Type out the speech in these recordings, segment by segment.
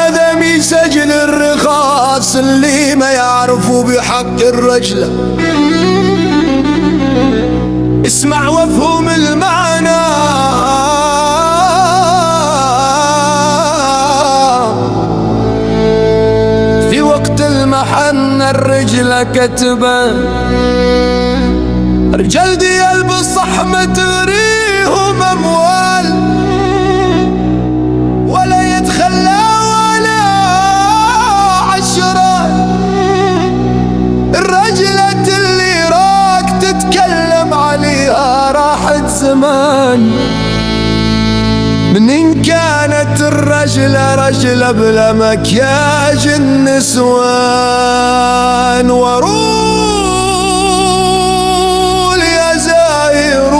آدمي سجن الرخاص اللي ما يعرفوا بحق الرجلة. اسمع وافهم المعنى، في وقت المحن الرجلة كتبة رجال ديال بالصحمة تريهم أموال، ولا يتخلى ولا عشرة. الرجلة اللي راك تتكلم عليها راحت زمان، منين كانت الرجلة رجلة بلا مكياج النسوان. ورول يا زايرول،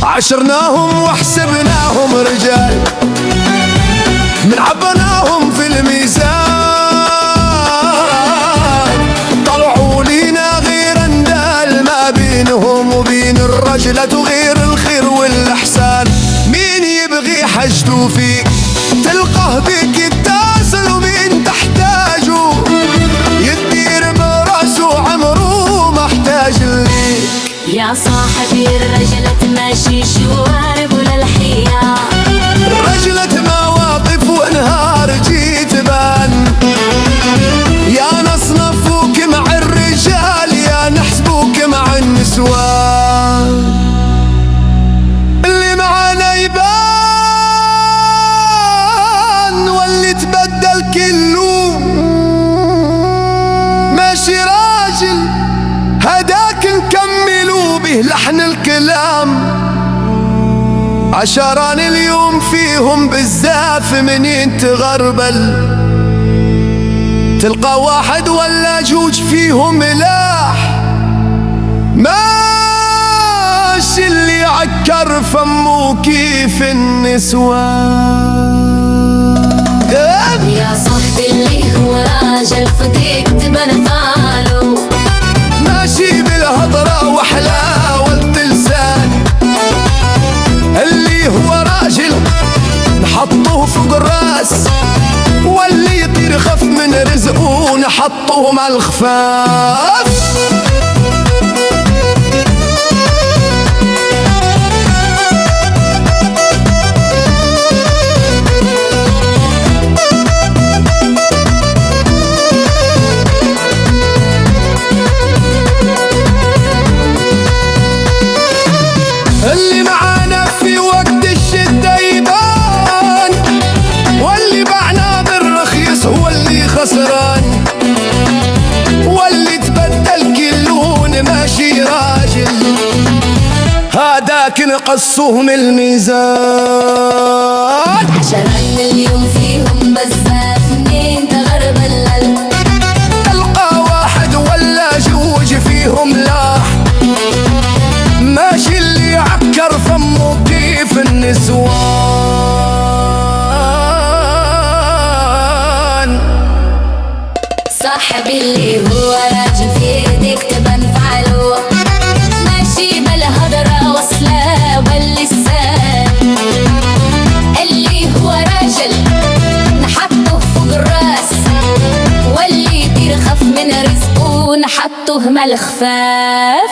عشرناهم وحسبناهم رجال، من عبناهم في الميزان. طلعوا لينا غير اندال، ما بينهم وبين الرجلة غير الخير والإحسان. مين يبغي حاجته فيك تلقاه بك يتصل، ومين تحتاجه يدير براسه عمره محتاج ليك. يا صاحبي الرجلة تماشي شوارب وللحياة، رجلة مواقف وانهار جيت بان. يا نصنفوك مع الرجال، يا نحسبوك مع النسوان. اللي معانا يبان واللي تبدل كله، ماشي راجل هداك نكملوا به لحن الكلام. عشران اليوم فيهم بالزاف، منين تغربل تلقى واحد ولا جوج فيهم ملاح. ماشي اللي عكر فمه كيف النسوان. يا صاحبي اللي هو راجل فديك تبان فعله، ماشي بالهضرة وحلاوة اللسان. اللي هو راجل نحطوه فوق الراس، واللي يطير خف من رزقه نحطوه مع الخفاف. اللي معانا في وقت الشدة يبان، واللي باعنا بالرخيص هو اللي خسران. واللي تبدل كلون ماشي راجل، هداك نقصوه من الميزان. عشران اليوم فيهم بزاف، منين تغربل تلقى واحد ولا جوج فيهم لاح. ماشي اللي عكر فمه كيف النسوان. صاحبي اللي هو راجل في ايديك تبان فعله، ماشي بالهضرة وصلة واللسان. اللي هو راجل نحطه فوق الراس، واللي يطير خف من رزقه نحطه مع الخفاف.